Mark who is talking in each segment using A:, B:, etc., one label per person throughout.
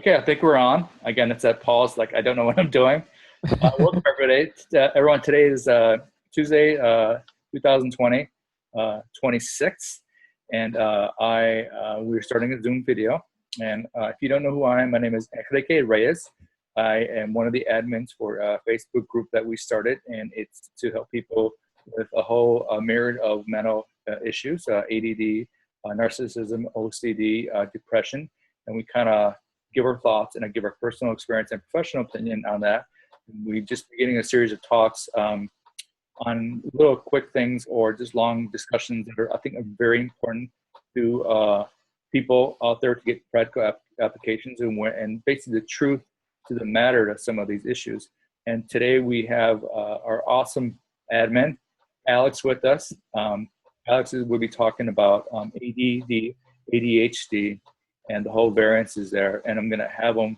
A: Okay, I think we're on. Again, it's that pause, like I don't know what I'm doing. Welcome everybody. Everyone, today is Tuesday, 2020, 26th, and we're starting a Zoom video. And if you don't know who I am, my name is Enrique Reyes. I am one of the admins for a Facebook group that we started, and it's to help people with a whole myriad of mental issues, ADD, narcissism, OCD, depression, and we kind of give our thoughts and I give our personal experience and professional opinion on that. We just beginning a series of talks on little quick things or just long discussions that I think are very important to people out there to get practical applications and basically the truth to the matter of some of these issues. And today we have our awesome admin, Alex, with us. Alex will be talking about ADD, ADHD, and the whole variances there. And I'm going to have him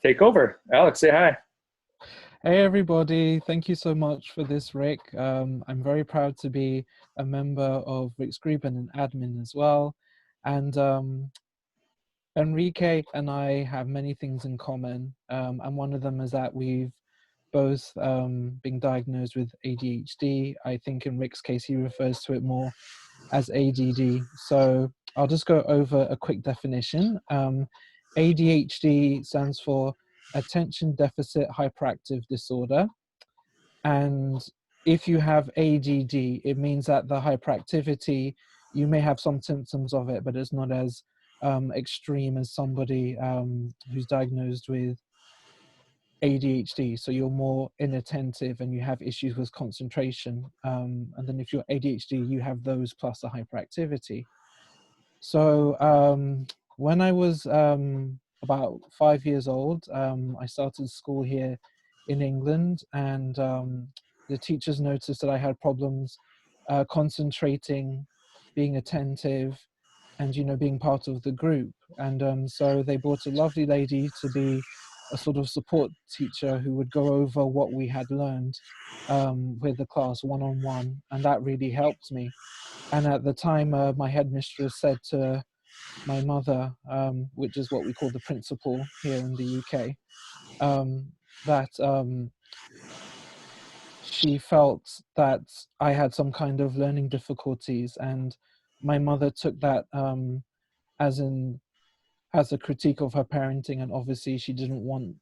A: take over. Alex, say hi.
B: Hey, everybody. Thank you so much for this, Rick. I'm very proud to be a member of Rick's group and an admin as well. And Enrique and I have many things in common. And one of them is that we've both been diagnosed with ADHD. I think in Rick's case, he refers to it more as ADD. So I'll just go over a quick definition. ADHD stands for Attention Deficit Hyperactive Disorder. And if you have ADD, it means that the hyperactivity, you may have some symptoms of it, but it's not as extreme as somebody who's diagnosed with ADHD. So you're more inattentive and you have issues with concentration. And then if you're ADHD, you have those plus the hyperactivity. So when I was about 5 years old, I started school here in England, and the teachers noticed that I had problems concentrating, being attentive, and being part of the group. And so they brought a lovely lady to be a sort of support teacher who would go over what we had learned with the class one-on-one, and that really helped me. And at the time, my headmistress said to my mother, which is what we call the principal here in the UK, that she felt that I had some kind of learning difficulties, and my mother took that as a critique of her parenting, and obviously she didn't want,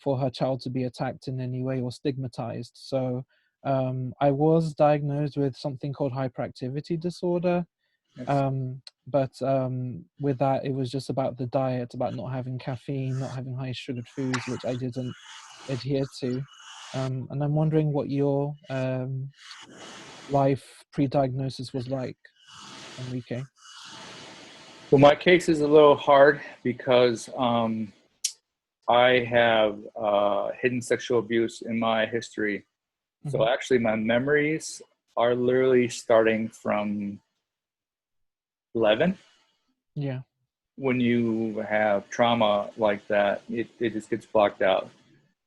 B: for her child to be attacked in any way or stigmatized. So I was diagnosed with something called hyperactivity disorder.
A: Yes.
B: But with that, it was just about the diet, about not having caffeine, not having high sugared foods, which I didn't adhere to. And I'm wondering what your life pre-diagnosis was like, Enrique.
A: Well, my case is a little hard because I have hidden sexual abuse in my history. So
B: Mm-hmm.
A: actually my memories are literally starting from 11.
B: Yeah.
A: When you have trauma like that, it just gets blocked out.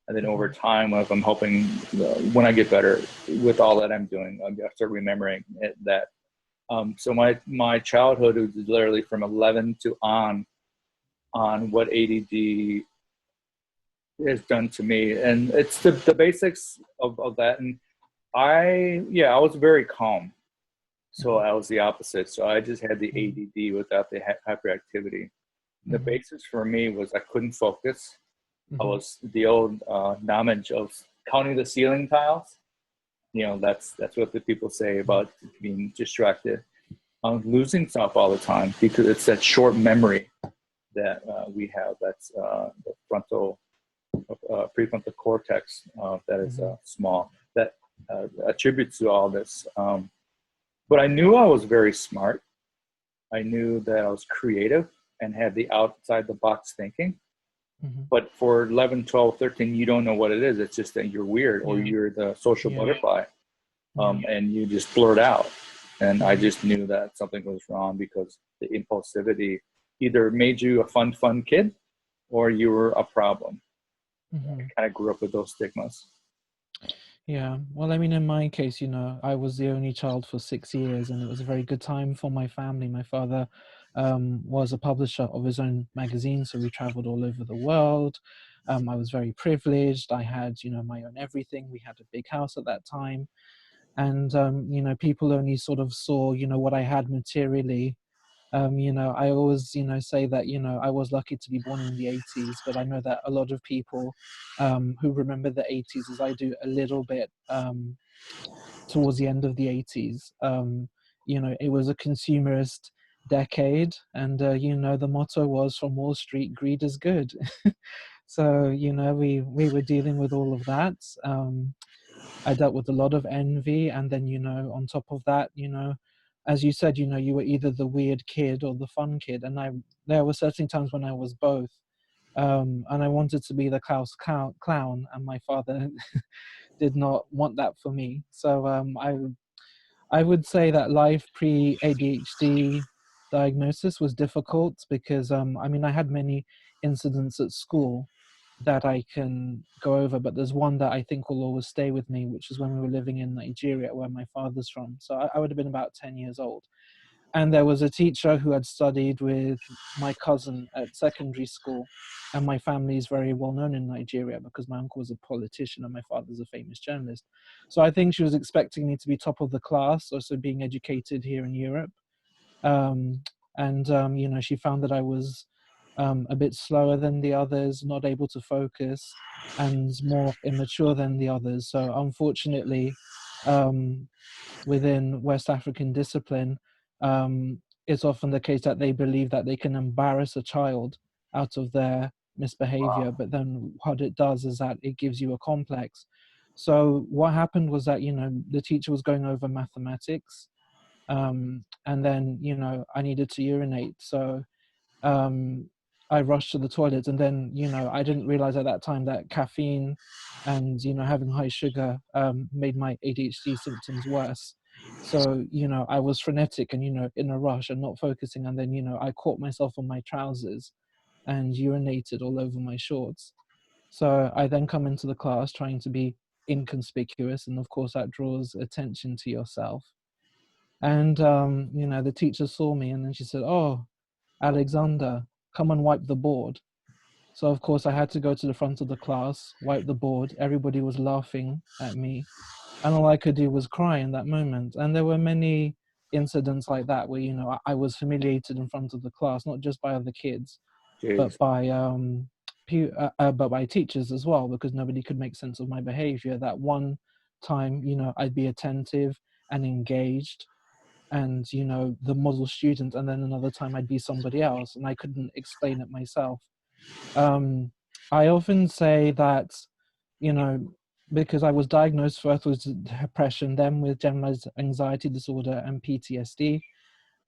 A: And then over time, if I'm hoping when I get better with all that I'm doing, I start remembering that. So my childhood was literally from 11 to on what ADD has done to me. And it's the basics of that. And I was very calm. So I was the opposite. So I just had the ADD without the hyperactivity. The basis for me was I couldn't focus. I was the old knowledge of counting the ceiling tiles. That's what the people say about being distracted. Losing stuff all the time because it's that short memory that we have. That's the prefrontal cortex that is small, that attributes to all this. But I knew I was very smart. I knew that I was creative and had the outside the box thinking. But for 11, 12, 13, you don't know what it is. It's just that you're weird or you're the social butterfly. And you just blurt out. And I just knew that something was wrong because the impulsivity either made you a fun kid or you were a problem. I kind of grew up with those stigmas.
B: Yeah, well, I mean, in my case, I was the only child for 6 years, and it was a very good time for my family. My father was a publisher of his own magazine, so we traveled all over the world. I was very privileged. I had, my own everything. We had a big house at that time. And, people only sort of saw, what I had materially. I always, say that, I was lucky to be born in the 80s, but I know that a lot of people who remember the 80s, as I do, a little bit towards the end of the 80s. It was a consumerist decade, and, the motto was from Wall Street, greed is good. So, we were dealing with all of that. I dealt with a lot of envy, and then, on top of that, as you said, you were either the weird kid or the fun kid, and there were certain times when I was both, and I wanted to be the clown, and my father did not want that for me. So I would say that life pre ADHD diagnosis was difficult because I had many incidents at school that I can go over, but there's one that I think will always stay with me, which is when we were living in Nigeria, where my father's from. So I would have been about 10 years old. And there was a teacher who had studied with my cousin at secondary school. And my family is very well known in Nigeria because my uncle was a politician and my father's a famous journalist. So I think she was expecting me to be top of the class, also being educated here in Europe. Um, and she found that I was a bit slower than the others, not able to focus, and more immature than the others. So unfortunately, um, within West African discipline, it's often the case that they believe that they can embarrass a child out of their misbehavior, but then what it does is that it gives you a complex. So what happened was that, the teacher was going over mathematics, and then, I needed to urinate. So I rushed to the toilet, and then, I didn't realize at that time that caffeine and, having high sugar made my ADHD symptoms worse. So, I was frenetic and, in a rush and not focusing. And then, I caught myself on my trousers and urinated all over my shorts. So I then come into the class trying to be inconspicuous. And of course, that draws attention to yourself. And, the teacher saw me and then she said, "Oh, Alexander, come and wipe the board." So of course I had to go to the front of the class, wipe the board. Everybody was laughing at me. And all I could do was cry in that moment. And there were many incidents like that where, I was humiliated in front of the class, not just by other kids,
A: Jeez.
B: but by but by teachers as well, because nobody could make sense of my behavior. That one time, I'd be attentive and engaged and, the model student, and then another time I'd be somebody else and I couldn't explain it myself. um, I often say that, you know, because I was diagnosed first with depression, then with generalized anxiety disorder and PTSD.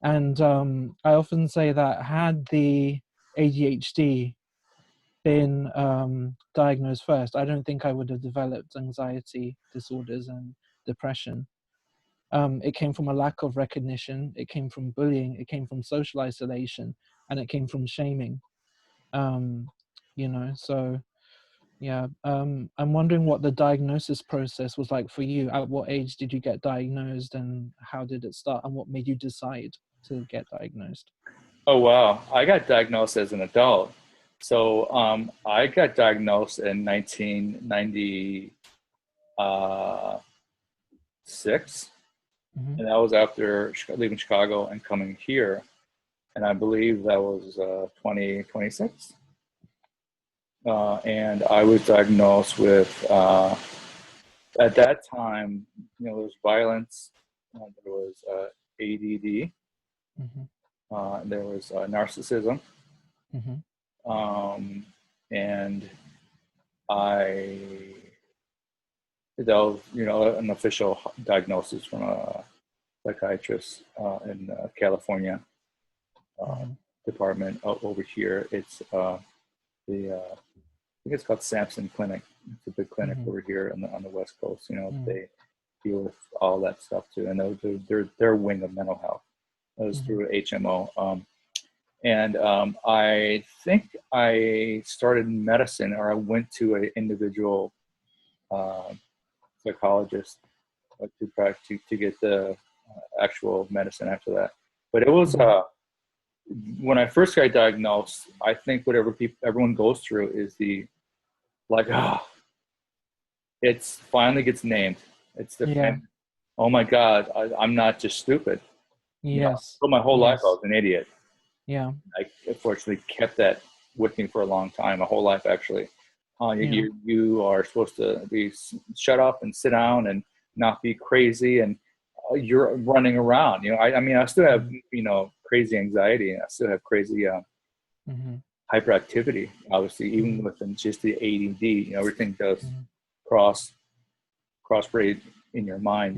B: And I often say that had the ADHD been diagnosed first, I don't think I would have developed anxiety disorders and depression. It came from a lack of recognition, it came from bullying, it came from social isolation, and it came from shaming. Um, so yeah, I'm wondering what the diagnosis process was like for you. At what age did you get diagnosed, and how did it start, and what made you decide to get diagnosed?
A: Oh, wow. I got diagnosed as an adult. So I got diagnosed in 1996,
B: Hmm.
A: and that was after leaving Chicago and coming here. And I believe that was 2026. And I was diagnosed with, at that time, there was violence, there was ADD,
B: Hmm.
A: there was narcissism,
B: Hmm.
A: and I that was an official diagnosis from a psychiatrist in California
B: Hmm.
A: department over here. It's the I think it's called Sampson Clinic. It's a big clinic
B: Hmm.
A: over here on the West Coast.
B: Hmm.
A: They deal with all that stuff too, and they're their wing of mental health. That was
B: Hmm.
A: through HMO. And I think I started medicine, or I went to an individual uh, psychologist to get the actual medicine after that. But it was
B: Hmm.
A: when I first got diagnosed, I think whatever everyone goes through is the like, it's finally gets named. It's the
B: Yeah.
A: oh my God, I'm not just stupid.
B: Yes.
A: For my whole life I
B: Yes.
A: was an idiot.
B: Yeah.
A: I unfortunately kept that with me for a long time, my whole life actually.
B: Yeah.
A: You are supposed to be shut up and sit down and not be crazy, and you're running around. I mean, I still have
B: Mm-hmm.
A: crazy anxiety, and I still have crazy
B: Mm-hmm.
A: hyperactivity. Obviously, even
B: Mm-hmm.
A: within just the ADD, everything does
B: Mm-hmm.
A: cross braid in your mind.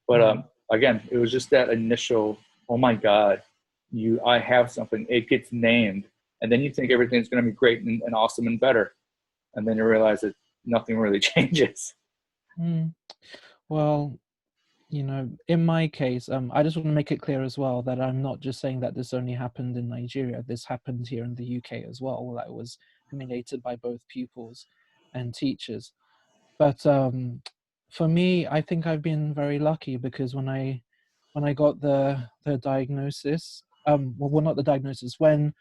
A: But
B: Mm-hmm.
A: again, it was just that initial, oh my God, I have something. It gets named, and then you think everything's going to be great and awesome and better, and then you realize that nothing really changes.
B: Mm. Well, in my case, I just want to make it clear as well that I'm not just saying that this only happened in Nigeria. This happened here in the UK as well. I was humiliated by both pupils and teachers. But for me, I think I've been very lucky because when I got the diagnosis, well, not the diagnosis, when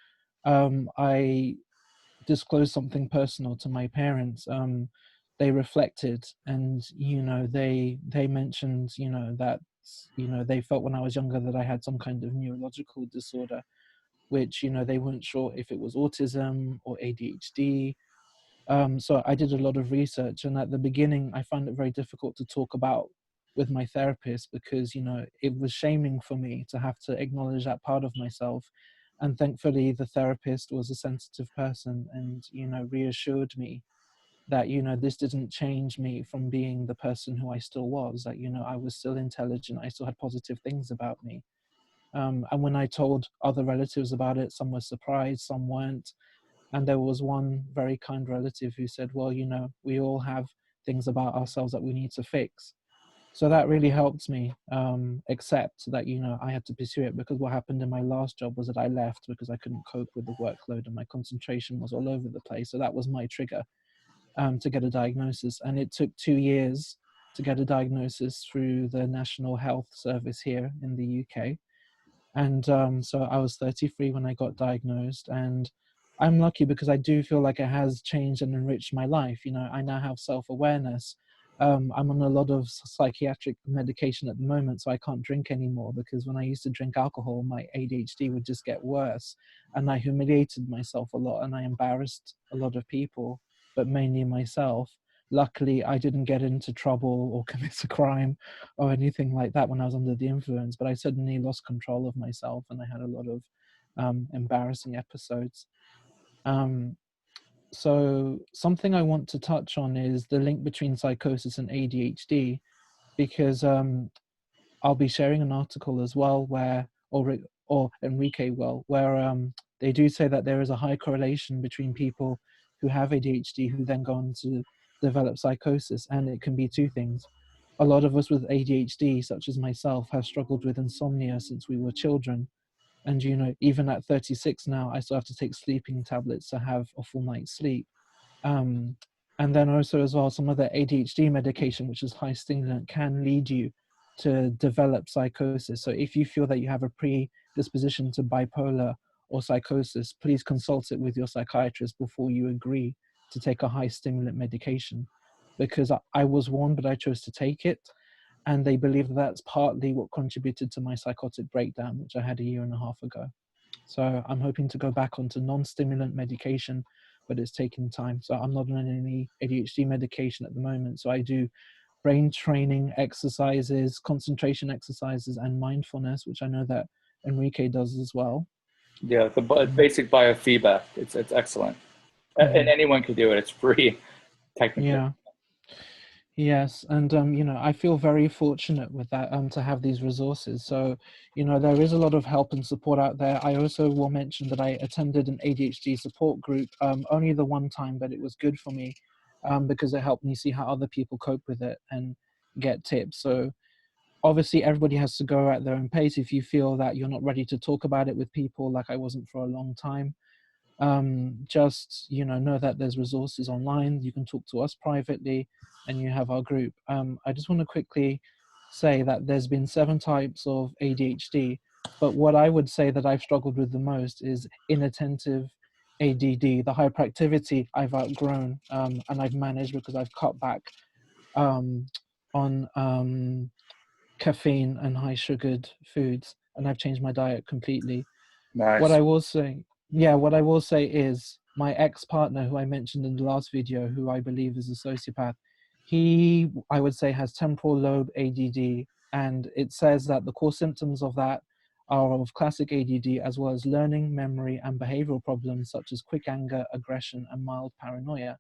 B: I disclosed something personal to my parents, they reflected, and they mentioned that they felt when I was younger that I had some kind of neurological disorder, which they weren't sure if it was autism or ADHD. So I did a lot of research, and at the beginning, I found it very difficult to talk about with my therapist because it was shaming for me to have to acknowledge that part of myself. And thankfully, the therapist was a sensitive person, and reassured me that this didn't change me from being the person who I still was. That I was still intelligent, I still had positive things about me. And when I told other relatives about it, some were surprised, some weren't. And there was one very kind relative who said, well, we all have things about ourselves that we need to fix. So that really helped me accept that, I had to pursue it, because what happened in my last job was that I left because I couldn't cope with the workload and my concentration was all over the place. So that was my trigger to get a diagnosis. And it took 2 years to get a diagnosis through the National Health Service here in the UK. And so I was 33 when I got diagnosed, and I'm lucky because I do feel like it has changed and enriched my life. I now have self-awareness. I'm on a lot of psychiatric medication at the moment, so I can't drink anymore, because when I used to drink alcohol, my ADHD would just get worse, and I humiliated myself a lot, and I embarrassed a lot of people, but mainly myself. Luckily, I didn't get into trouble or commit a crime or anything like that when I was under the influence, but I suddenly lost control of myself, and I had a lot of embarrassing episodes. Um, so something I want to touch on is the link between psychosis and ADHD, because I'll be sharing an article as well or Enrique will, where they do say that there is a high correlation between people who have ADHD who then go on to develop psychosis, and it can be two things. A lot of us with ADHD, such as myself, have struggled with insomnia since we were children. And, even at 36 now, I still have to take sleeping tablets to have a full night's sleep. Um, and then also as well, some of the ADHD medication, which is high stimulant, can lead you to develop psychosis. So if you feel that you have a predisposition to bipolar or psychosis, please consult it with your psychiatrist before you agree to take a high stimulant medication. Because I was warned, but I chose to take it. And they believe that that's partly what contributed to my psychotic breakdown, which I had a year and a half ago. So I'm hoping to go back onto non-stimulant medication, but it's taking time. So I'm not on any ADHD medication at the moment. So I do brain training exercises, concentration exercises, and mindfulness, which I know that Enrique does as well.
A: Yeah, the basic biofeedback. It's excellent, and
B: Mm-hmm.
A: anyone can do it. It's free, technically.
B: Yeah. Yes, and I feel very fortunate with that to have these resources. So, there is a lot of help and support out there. I also will mention that I attended an ADHD support group only the one time, but it was good for me because it helped me see how other people cope with it and get tips. So, obviously, everybody has to go at their own pace. If you feel that you're not ready to talk about it with people, like I wasn't for a long time, just know that there's resources online. You can talk to us privately, and you have our group. I just want to quickly say that there's been 7 types of ADHD, But what I would say that I've struggled with the most is inattentive ADD. The hyperactivity I've outgrown, and I've managed because I've cut back um, on caffeine and high sugared foods, and I've changed my diet completely. What
A: Nice.
B: I will say, yeah, what I will say is my ex-partner, who I mentioned in the last video, who I believe is a sociopath, he, I would say, has temporal lobe ADD, and it says that the core symptoms of that are of classic ADD, as well as learning, memory, and behavioral problems such as quick anger, aggression, and mild paranoia.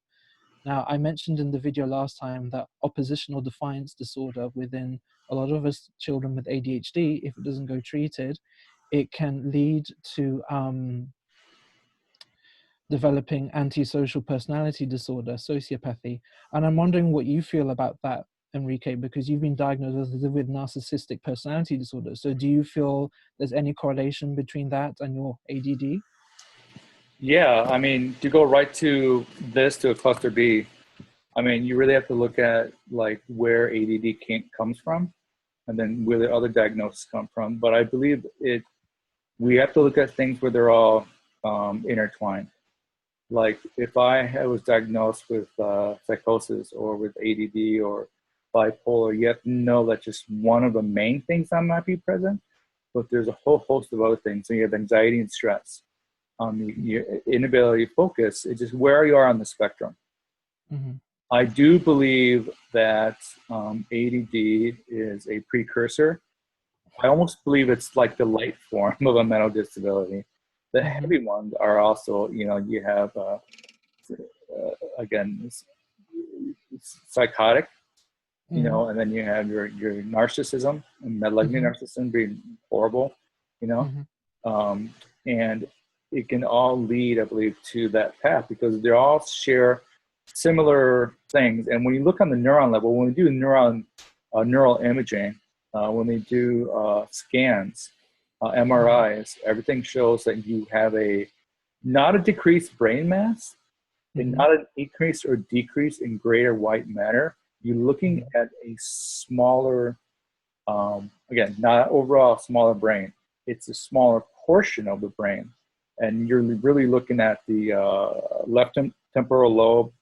B: Now, I mentioned in the video last time that oppositional defiance disorder within a lot of us children with ADHD, if it doesn't go treated, it can lead to developing antisocial personality disorder, sociopathy. And I'm wondering what you feel about that, Enrique, because you've been diagnosed with narcissistic personality disorder. So do you feel there's any correlation between that and your ADD?
A: Yeah, I mean, to go right to this to a cluster B, I mean, you really have to look at like where ADD comes from, and then where the other diagnoses come from. But I believe we have to look at things where they're all intertwined. Like if I was diagnosed with psychosis or with ADD or bipolar, you have to know that just one of the main things that might be present, but there's a whole host of other things. So you have anxiety and stress, your inability to focus. It's just where you are on the spectrum.
B: Mm-hmm.
A: I do believe that ADD is a precursor. I almost believe it's like the light form of a mental disability. The
B: Mm-hmm.
A: heavy ones are also, you have, again, it's psychotic,
B: Mm-hmm.
A: and then you have your narcissism and malignant
B: Mm-hmm.
A: narcissism being horrible, you know,
B: Mm-hmm.
A: um, and it can all lead, I believe, to that path because they all share similar things. And when you look on the neuron level, when we do neural imaging, when they do scans,
B: Mm-hmm.
A: MRIs, everything shows that you have not a decreased brain mass and
B: Mm-hmm.
A: not an increase or decrease in greater white matter. You're looking
B: Mm-hmm.
A: at a smaller, again, not overall smaller brain. It's a smaller portion of the brain. And you're really looking at the left temporal lobe,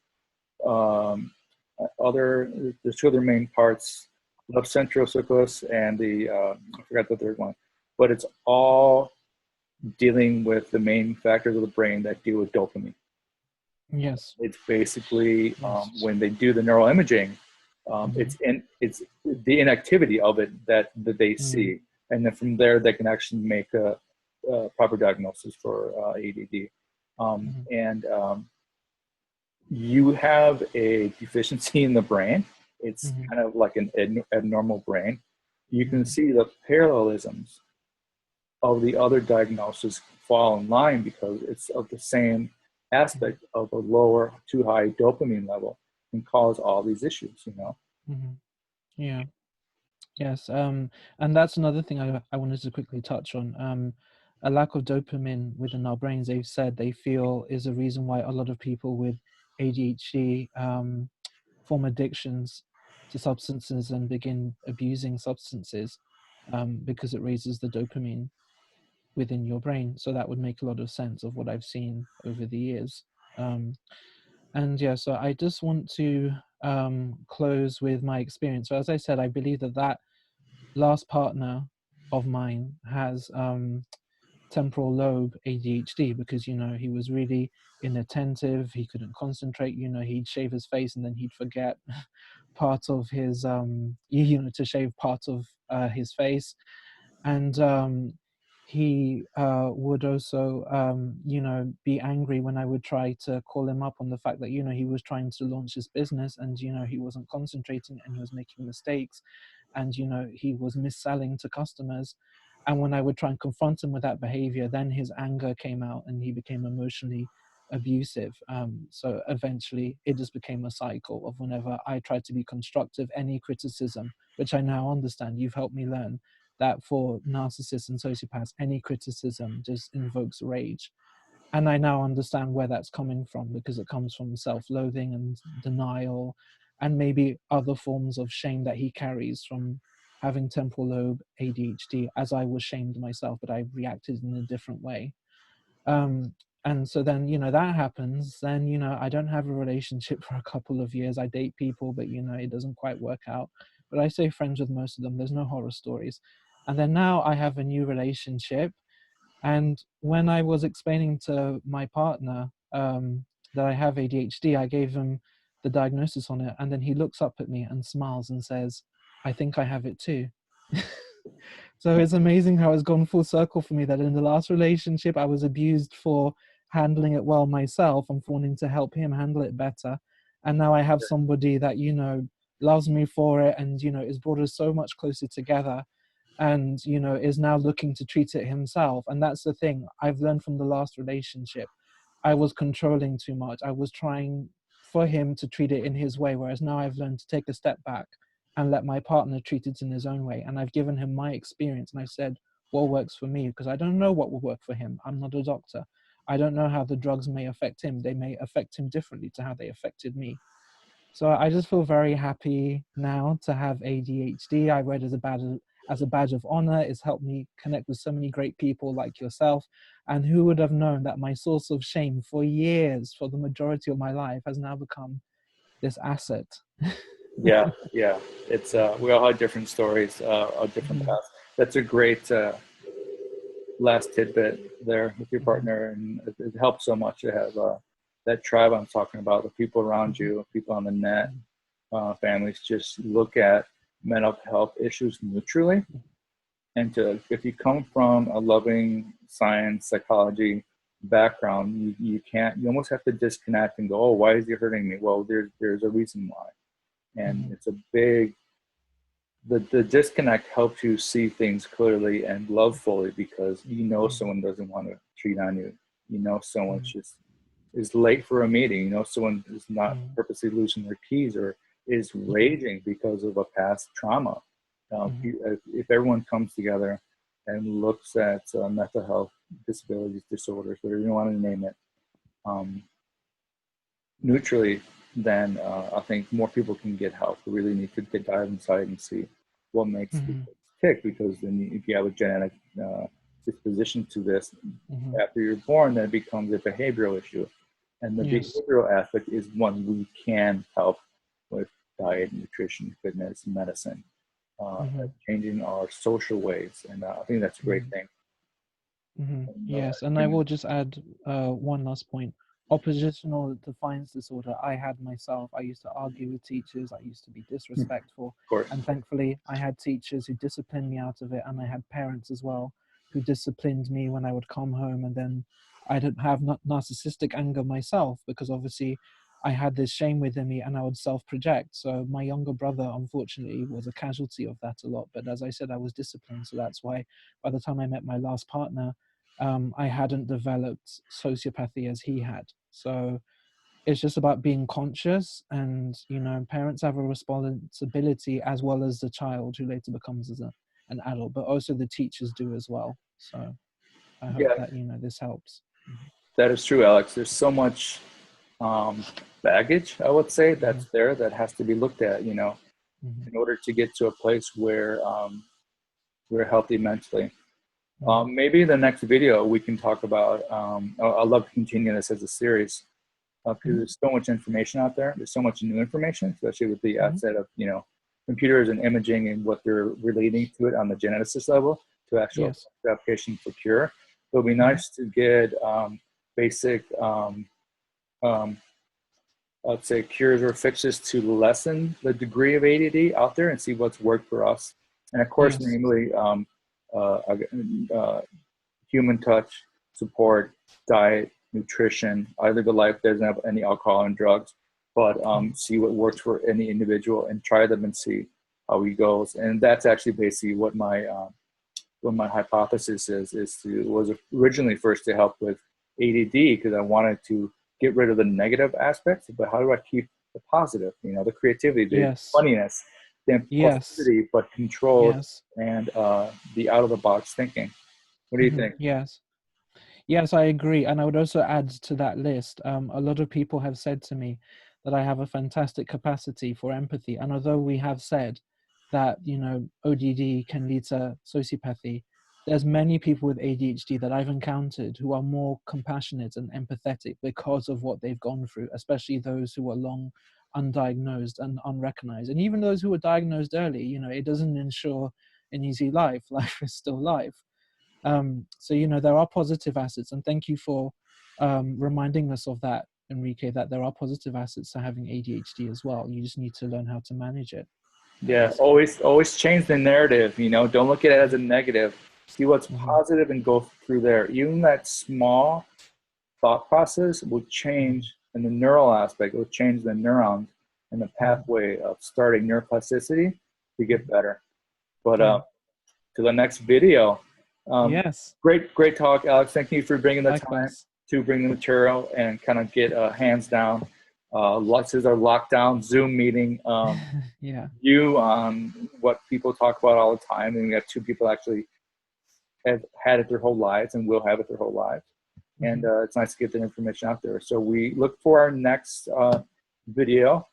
A: the two other main parts, left centrosuchus and I forgot the third one. But it's all dealing with the main factors of the brain that deal with dopamine.
B: Yes.
A: It's basically
B: Yes.
A: when they do the neural imaging,
B: Mm-hmm.
A: it's the inactivity of it that they
B: Mm-hmm.
A: see, and then from there they can actually make a proper diagnosis for ADD.
B: Mm-hmm.
A: And You have a deficiency in the brain. It's
B: Mm-hmm.
A: kind of like an abnormal brain. You can
B: Mm-hmm.
A: see the parallelisms of the other diagnoses fall in line because it's of the same aspect of a lower, too high dopamine level can cause all these issues.
B: Mm-hmm. Yeah. Yes, and that's another thing I wanted to quickly touch on. A lack of dopamine within our brains, they've said they feel is a reason why a lot of people with ADHD form addictions to substances and begin abusing substances because it raises the dopamine within your brain. So that would make a lot of sense of what I've seen over the years. Um, and yeah, so I just want to close with my experience. So as I said, I believe that last partner of mine has temporal lobe ADHD because he was really inattentive. He couldn't concentrate. He'd shave his face and then he'd forget part of his to shave part of his face, and he would also be angry when I would try to call him up on the fact that he was trying to launch his business and he wasn't concentrating and he was making mistakes and he was mis-selling to customers. And when I would try and confront him with that behavior, then his anger came out and he became emotionally abusive. So eventually it just became a cycle of whenever I tried to be constructive, any criticism, which I now understand, you've helped me learn that for narcissists and sociopaths, any criticism just invokes rage. And I now understand where that's coming from because it comes from self-loathing and denial and maybe other forms of shame that he carries from having temporal lobe ADHD, as I was shamed myself, but I reacted in a different way. And so then, that happens. Then, I don't have a relationship for a couple of years. I date people, but, it doesn't quite work out. But I stay friends with most of them. There's no horror stories. And then now I have a new relationship. And when I was explaining to my partner that I have ADHD, I gave him the diagnosis on it. And then he looks up at me and smiles and says, I think I have it too. So it's amazing how it's gone full circle for me, that in the last relationship, I was abused for handling it well myself and for wanting to help him handle it better. And now I have somebody that, loves me for it, and, has brought us so much closer together, and, is now looking to treat it himself. And that's the thing I've learned from the last relationship. I was controlling too much. I was trying for him to treat it in his way, whereas now I've learned to take a step back and let my partner treat it in his own way. And I've given him my experience, and I've said what works for me, because I don't know what will work for him. I'm not a doctor. I don't know how the drugs may affect him. They may affect him differently to how they affected me. So I just feel very happy now to have ADHD. I wear it as a badge of honor. It's helped me connect with so many great people like yourself. And who would have known that my source of shame for years, for the majority of my life, has now become this asset.
A: Yeah, yeah. It's we all have different stories, different paths. That's a great last tidbit there with your partner, and it helps so much to have that tribe I'm talking about, the people around you, people on the net, families. Just look at mental health issues neutrally, and if you come from a loving science psychology background, you almost have to disconnect and go, oh, why is he hurting me? Well, there's a reason why. And it's a big, the disconnect helps you see things clearly and love fully, because someone doesn't want to cheat on you. Someone just is late for a meeting. Someone is not purposely losing their keys or is raging because of a past trauma. If everyone comes together and looks at mental health disabilities, disorders, whatever you want to name it, neutrally, then I think more people can get help. We really need to dive inside and see what makes people tick, because then if you have a genetic disposition to this, after you're born, then it becomes a behavioral issue. And the behavioral aspect is one we can help with: diet, nutrition, fitness, medicine, changing our social ways. And I think that's a great thing.
B: Yes, and I will just add one last point. Oppositional defiance disorder, I had myself. I used to argue with teachers. I used to be disrespectful. And thankfully, I had teachers who disciplined me out of it. And I had parents as well who disciplined me when I would come home. And then I didn't have narcissistic anger myself, because obviously I had this shame within me and I would self-project. So my younger brother, unfortunately, was a casualty of that a lot. But as I said, I was disciplined. So that's why by the time I met my last partner, I hadn't developed sociopathy as he had. So it's just about being conscious, and parents have a responsibility, as well as the child who later becomes an adult, but also the teachers do as well. So I hope that this helps.
A: That is true, Alex. There's so much baggage, I would say, that's there that has to be looked at, in order to get to a place where we're healthy mentally. Maybe the next video we can talk about, I'd love to continue this as a series, because there's so much information out there. There's so much new information, especially with the asset of, computers and imaging and what they're relating to it on the geneticist level to actual application for cure. It would be nice to get basic, I'd say, cures or fixes to lessen the degree of ADD out there and see what's worked for us. And of course, namely, human touch, support, diet, nutrition. I live a life that doesn't have any alcohol and drugs, but see what works for any individual and try them and see how he goes. And that's actually basically what my hypothesis was originally first to help with ADD, because I wanted to get rid of the negative aspects, but how do I keep the positive, the creativity, the funniness, the impulsivity, but controlled, and the out-of-the-box thinking. What do you think?
B: Yes, I agree. And I would also add to that list, a lot of people have said to me that I have a fantastic capacity for empathy. And although we have said that, you know, ODD can lead to sociopathy. There's many people with ADHD that I've encountered who are more compassionate and empathetic because of what they've gone through, especially those who are long undiagnosed and unrecognized. And even those who were diagnosed early, you know, it doesn't ensure an easy life. Life is still life. So, you know, there are positive assets, and thank you for reminding us of that, Enrique, that there are positive assets to having ADHD as well. You just need to learn how to manage it.
A: Yeah, always change the narrative, you know, don't look at it as a negative. See what's positive and go through there. Even that small thought process will change in the neural aspect, it will change the neurons and the pathway of starting neuroplasticity to get better. But to the next video.
B: Yes.
A: Great talk, Alex. Thank you for bringing the time
B: Likewise.
A: to bring the material and kind of get hands down. This is our lockdown Zoom meeting.
B: Yeah.
A: You on what people talk about all the time, and we have two people actually have had it their whole lives and will have it their whole lives. And it's nice to get the information out there. So we look for our next video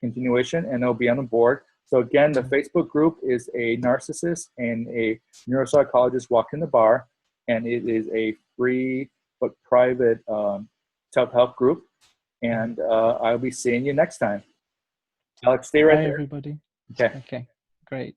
A: continuation, and it'll be on the board. So again, the Facebook group is a narcissist and a neuropsychologist walking the bar, and it is a free but private self-help group. And I'll be seeing you next time. Alex, stay right
B: Bye,
A: there.
B: everybody.
A: Okay.
B: Okay, great.